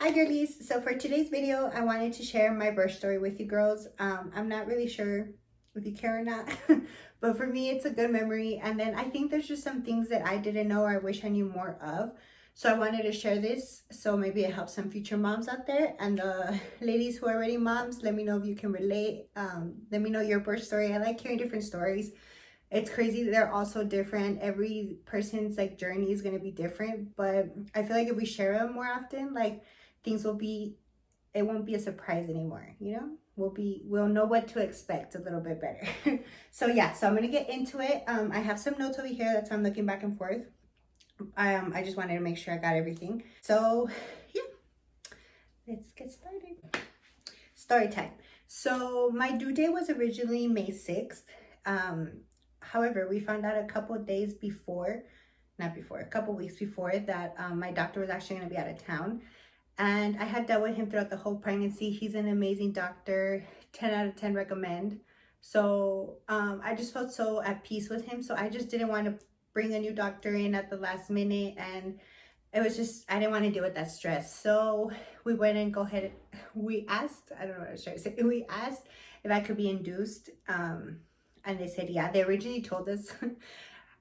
Hi girlies, so for today's video I wanted to share my birth story with you girls. I'm not really sure if you care or not but for me it's a good memory, and then I think there's just some things that I didn't know or I wish I knew more of, so I wanted to share this so maybe it helps some future moms out there. And the ladies who are already moms, let me know if you can relate. Let me know your birth story. I like hearing different stories. It's crazy, they're all so different. Every person's like journey is going to be different, but I feel like if we share them more often, like things will be, it won't be a surprise anymore, you know. We'll know what to expect a little bit better. So yeah, so I'm gonna get into it. I have some notes over here, that's why I'm looking back and forth. I just wanted to make sure I got everything. So yeah, let's get started. Story time. So my due date was originally May 6th. However, we found out a couple days before, a couple weeks before that my doctor was actually going to be out of town. And I had dealt with him throughout the whole pregnancy. He's an amazing doctor, 10 out of 10 recommend. So I just felt so at peace with him. So I just didn't want to bring a new doctor in at the last minute. And it was just, I didn't want to deal with that stress. So we went and we asked, I don't know what I was trying to say. We asked if I could be induced. And they said, yeah. They originally told us,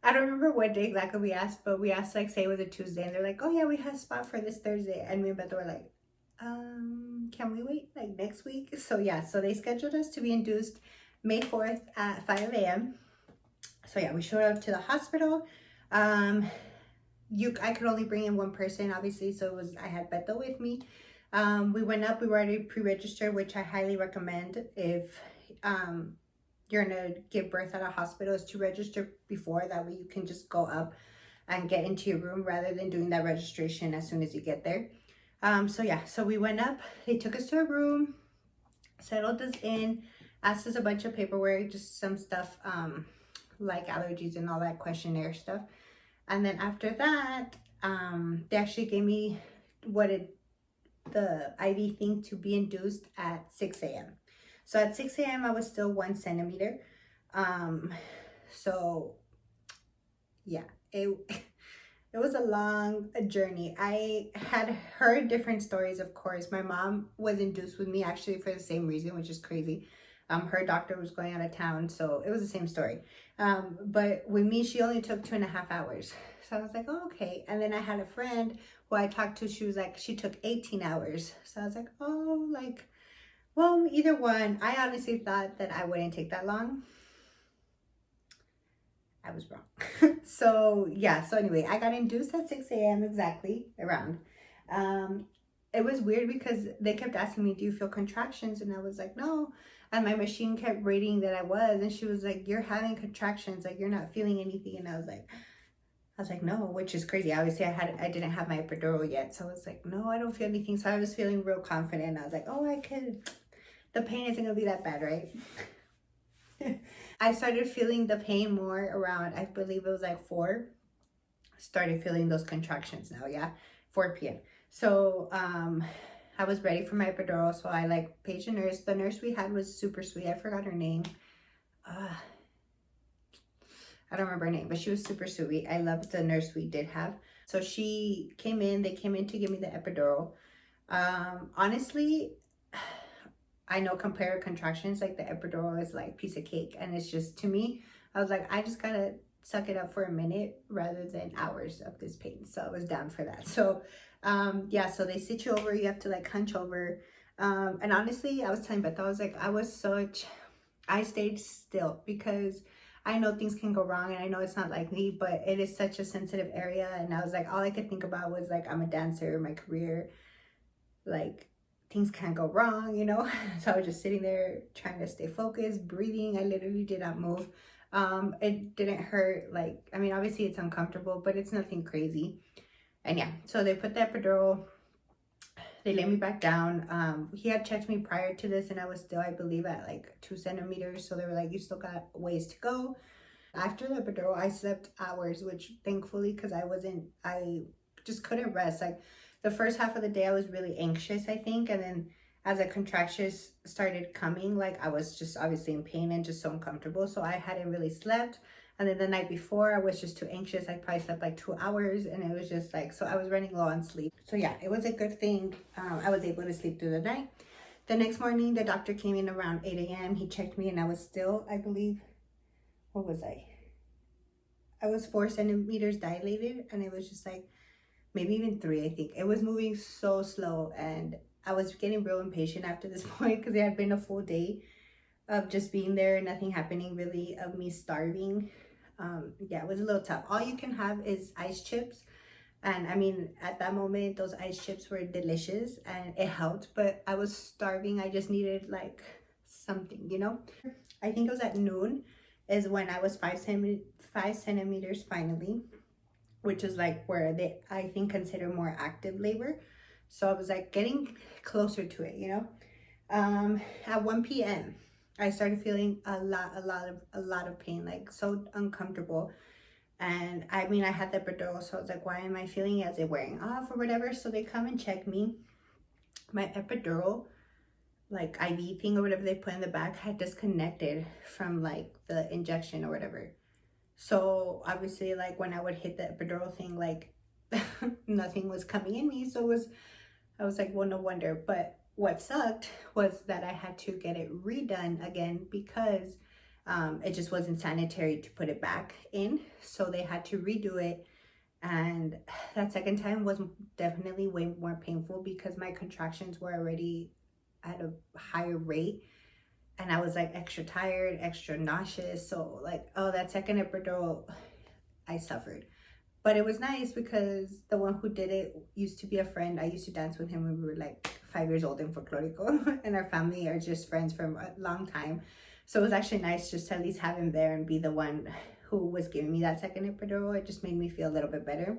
I don't remember what day exactly we asked, but we asked, like, say it was a Tuesday, and they're like, oh yeah, we have a spot for this Thursday. And me and Beth were like, can we wait like next week? So yeah, so they scheduled us to be induced May 4th at 5 a.m. So yeah, we showed up to the hospital. I could only bring in one person, obviously, so I had Beto with me. We went up, we were already pre-registered, which I highly recommend if you're gonna give birth at a hospital, is to register before. That way you can just go up and get into your room rather than doing that registration as soon as you get there. So yeah, so we went up, they took us to a room, settled us in, asked us a bunch of paperwork, just some stuff like allergies and all that questionnaire stuff. And then after that, they actually gave me the IV thing to be induced at 6 a.m. So at 6 a.m. I was still 1 centimeter. So yeah, it was a long journey. I had heard different stories, of course. My mom was induced with me actually for the same reason, which is crazy. Her doctor was going out of town, so it was the same story. But with me, she only took 2.5 hours. So I was like, oh, okay. And then I had a friend who I talked to, she was like, she took 18 hours. So I was like, oh, like, well, either one. I honestly thought that I wouldn't take that long. I was wrong. So yeah, so anyway, I got induced at 6 a.m. exactly, around. It was weird because they kept asking me, do you feel contractions? And I was like, no. And my machine kept rating that I was, and she was like, you're having contractions, like you're not feeling anything. And I was like, no, which is crazy. Obviously I didn't have my epidural yet. So I was like, no, I don't feel anything. So I was feeling real confident. I was like, oh, the pain isn't gonna be that bad, right? I started feeling the pain more around, I believe it was like 4. Started feeling those contractions now, yeah, 4 p.m. So I was ready for my epidural. So I like paged a nurse. The nurse we had was super sweet. I forgot her name. I don't remember her name, but she was super sweet. I loved the nurse we did have. So they came in to give me the epidural. Honestly, I know compared to contractions, like the epidural is like piece of cake. And it's just, to me, I was like, I just gotta suck it up for a minute rather than hours of this pain. So I was down for that. So yeah, so they sit you over, you have to like hunch over. And honestly, I was telling Beth, I was like, I stayed still because I know things can go wrong, and I know it's not like me, but it is such a sensitive area. And I was like, all I could think about was like, I'm a dancer, my career, like things can't go wrong, you know. So I was just sitting there trying to stay focused, breathing. I literally did not move. It didn't hurt. Like, I mean, obviously it's uncomfortable, but it's nothing crazy. And yeah, so they put the epidural, they laid me back down. He had checked me prior to this, and I was still, I believe, at like 2 centimeters. So they were like, you still got ways to go. After the epidural, I slept hours, which thankfully, because I just couldn't rest. Like the first half of the day I was really anxious, I think, and then as the contractions started coming, like I was just obviously in pain and just so uncomfortable. So I hadn't really slept. And then the night before, I was just too anxious. I probably slept like 2 hours, and it was just like, so I was running low on sleep. So yeah, it was a good thing. I was able to sleep through the night. The next morning, the doctor came in around 8 a.m. He checked me, and I was still, I believe, what was I? I was 4 centimeters dilated, and it was just like, maybe even 3, I think. It was moving so slow, and I was getting real impatient after this point because it had been a full day of just being there, nothing happening really, of me starving. Yeah, it was a little tough. All you can have is ice chips. And I mean, at that moment, those ice chips were delicious and it helped, but I was starving. I just needed like something, you know? I think it was at noon is when I was 5 centimeters finally, which is like where they, I think, consider more active labor. So I was like getting closer to it, you know? At 1 p.m. I started feeling a lot of pain, like so uncomfortable. And I mean, I had the epidural, so I was like, why am I feeling it? Is it wearing off or whatever? So they come and check me. My epidural, like IV thing or whatever they put in the back, had disconnected from like the injection or whatever. So obviously, like when I would hit the epidural thing, like nothing was coming in me. So I was like, well, no wonder. But what sucked was that I had to get it redone again because it just wasn't sanitary to put it back in. So they had to redo it. And that second time was definitely way more painful because my contractions were already at a higher rate. And I was like extra tired, extra nauseous. So like, oh, that second epidural, I suffered. But it was nice because the one who did it used to be a friend. I used to dance with him when we were like 5 years old in Folklorico. And our family are just friends from a long time. So it was actually nice just to at least have him there and be the one who was giving me that second epidural. It just made me feel a little bit better.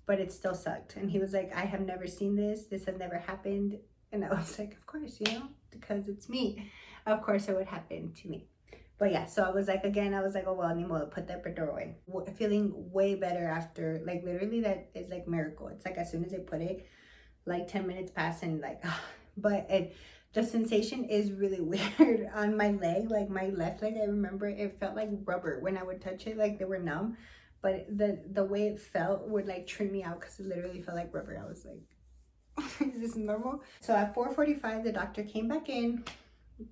But it still sucked. And he was like, I have never seen this. This has never happened. And I was like, of course, you know, because it's me. Of course it would happen to me. But yeah, so I was like, again, I was like, oh, well, Nemo, put the epidural in. Feeling way better after, like, literally that is like miracle. It's like as soon as they put it, like 10 minutes pass and like, but the sensation is really weird on my leg, like my left leg. I remember it felt like rubber when I would touch it, like they were numb. But the way it felt would like trip me out because it literally felt like rubber. I was like, is this normal? So at 4:45, the doctor came back in,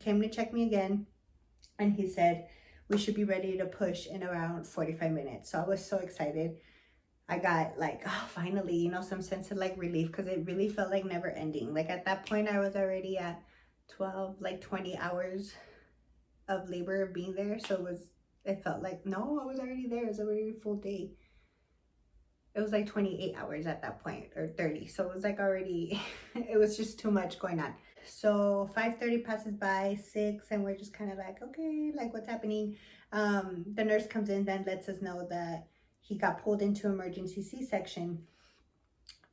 came to check me again. And he said, we should be ready to push in around 45 minutes. So I was so excited. I got like, oh, finally, you know, some sense of like relief because it really felt like never ending. Like at that point, I was already at 20 hours of labor of being there. So it felt like, no, I was already there. It was already a full day. It was like 28 hours at that point, or 30. So it was like already, it was just too much going on. So 5:30 passes by, 6, and we're just kind of like, okay, like what's happening? The nurse comes in, then lets us know that he got pulled into emergency C-section.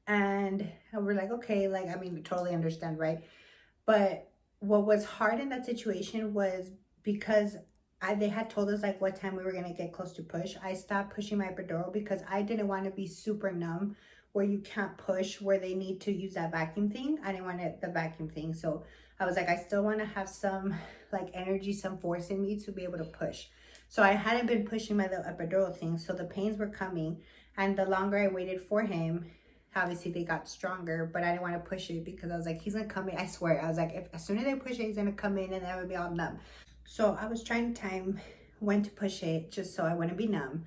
And we're like, okay, like, I mean, we totally understand, right? But what was hard in that situation was because they had told us like what time we were gonna get close to push. I stopped pushing my epidural because I didn't want to be super numb where you can't push, where they need to use that vacuum thing. I didn't want the vacuum thing. So I was like, I still want to have some like energy, some force in me to be able to push. So I hadn't been pushing my little epidural thing. So the pains were coming. And the longer I waited for him, obviously they got stronger, but I didn't want to push it because I was like, he's gonna come in. I swear, I was like, as soon as I push it, he's gonna come in and then I would be all numb. So I was trying to time when to push it just so I wouldn't be numb.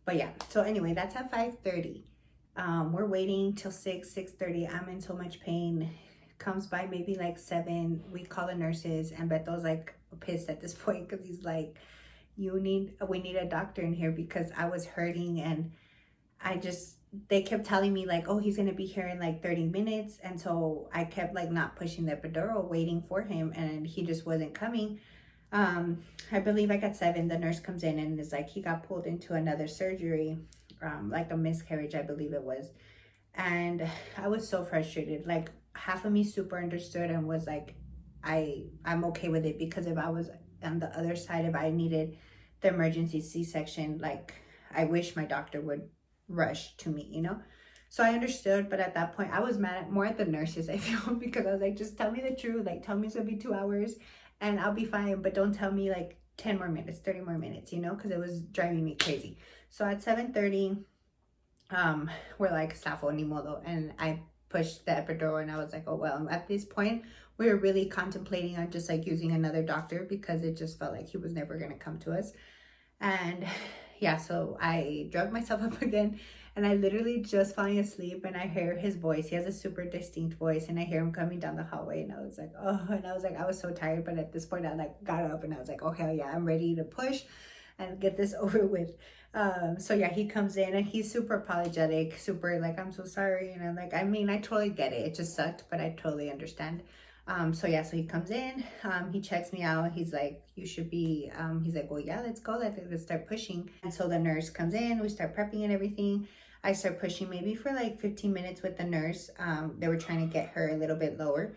But yeah, so anyway, that's at 5:30. We're waiting till 6:30. I'm in so much pain. Comes by maybe like 7. We call the nurses, and Beto's like pissed at this point because he's like, we need a doctor in here because I was hurting. And they kept telling me like, oh, he's gonna be here in like 30 minutes. And so I kept like not pushing the epidural, waiting for him, and he just wasn't coming. I believe like at 7, the nurse comes in and is like, he got pulled into another surgery, like a miscarriage, I believe it was. And I was so frustrated. Like half of me super understood and was like, I'm okay with it, because if I was on the other side, if I needed the emergency C-section, like I wish my doctor would rush to me, you know? So I understood, but at that point I was mad more at the nurses, I feel, because I was like, just tell me the truth. Like, tell me it's gonna be 2 hours and I'll be fine, but don't tell me like 10 more minutes, 30 more minutes, you know, because it was driving me crazy. So at 7:30, we're like, Safo ni modo. And I pushed the epidural and I was like, oh, well, at this point, we were really contemplating on just like using another doctor because it just felt like he was never going to come to us. And yeah, so I drugged myself up again and I literally just falling asleep and I hear his voice. He has a super distinct voice and I hear him coming down the hallway and I was like, oh, and I was like, I was so tired. But at this point, I like got up and I was like, oh, hell yeah, I'm ready to push and get this over with. So yeah, he comes in and he's super apologetic, super like, I'm so sorry. And I'm like, I mean, I totally get it. It just sucked, but I totally understand. So yeah, so he comes in, he checks me out. He's like, you should be, he's like, well, yeah, let's go. Let's start pushing. And so the nurse comes in, we start prepping and everything. I start pushing maybe for like 15 minutes with the nurse. They were trying to get her a little bit lower.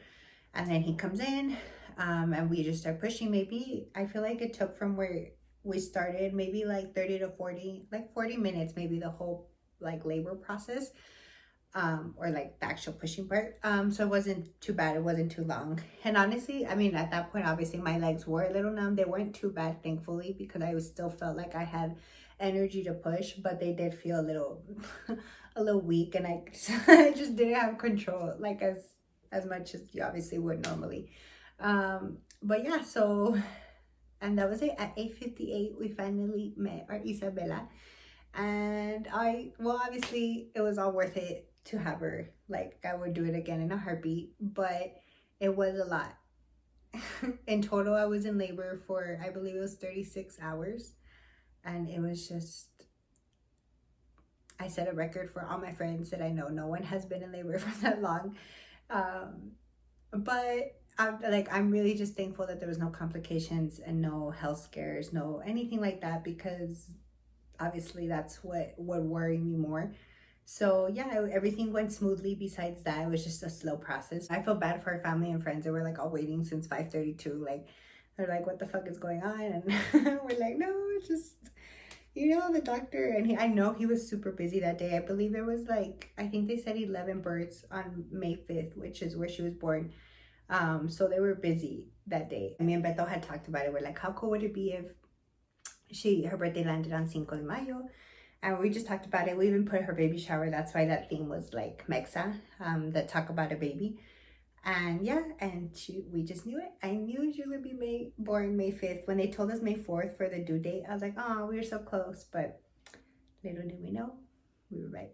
And then he comes in, and we just start pushing. Maybe, I feel like it took from where we started, maybe like 30 to 40, like 40 minutes, maybe the whole like labor process. Or like the actual pushing part. So it wasn't too bad. It wasn't too long. And honestly, I mean, at that point, obviously my legs were a little numb. They weren't too bad, thankfully, because I still felt like I had energy to push, but they did feel a little, a little weak, and I just didn't have control, like as much as you obviously would normally. But yeah, so, and that was it. At 8:58, we finally met our Isabella. And well, obviously it was all worth it to have her. Like, I would do it again in a heartbeat, but it was a lot. In total, I was in labor for, I believe it was 36 hours. And it was just, I set a record for all my friends that I know. No one has been in labor for that long. But I'm really just thankful that there was no complications and no health scares, no anything like that, because obviously that's what would worry me more. So yeah, everything went smoothly. Besides that, it was just a slow process. I feel bad for our family and friends that were like all waiting since 5:32. Like, they're like, what the fuck is going on? And we're like, no, it's just, you know, the doctor. And I know he was super busy that day. I believe there was like, I think they said 11 births on May 5th, which is where she was born. So they were busy that day. Me and Beto had talked about it. We're like, how cool would it be if her birthday landed on Cinco de Mayo? And we just talked about it. We even put her baby shower. That's why that theme was like Mexa, that talk about a baby. And yeah, and we just knew it. I knew she would be born May 5th. When they told us May 4th for the due date, I was like, oh, we were so close. But little did we know, we were right.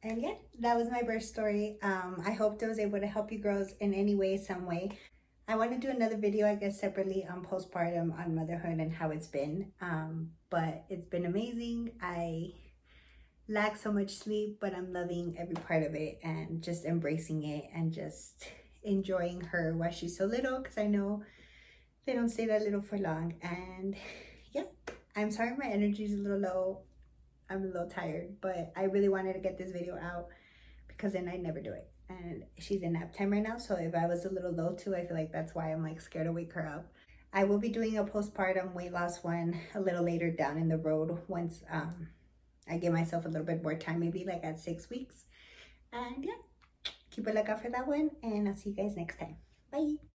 And yeah, that was my birth story. I hoped I was able to help you girls in any way, some way. I want to do another video, I guess, separately on postpartum, on motherhood, and how it's been. But it's been amazing. I lack so much sleep, but I'm loving every part of it and just embracing it and just enjoying her while she's so little, because I know they don't stay that little for long. And yeah, I'm sorry my energy is a little low. I'm a little tired, but I really wanted to get this video out because then I never do it. And she's in nap time right now, so if I was a little low too, I feel like that's why I'm like scared to wake her up. I will be doing a postpartum weight loss one a little later down in the road once I give myself a little bit more time, maybe like at 6 weeks. And yeah, keep a lookout for that one, and I'll see you guys next time. Bye.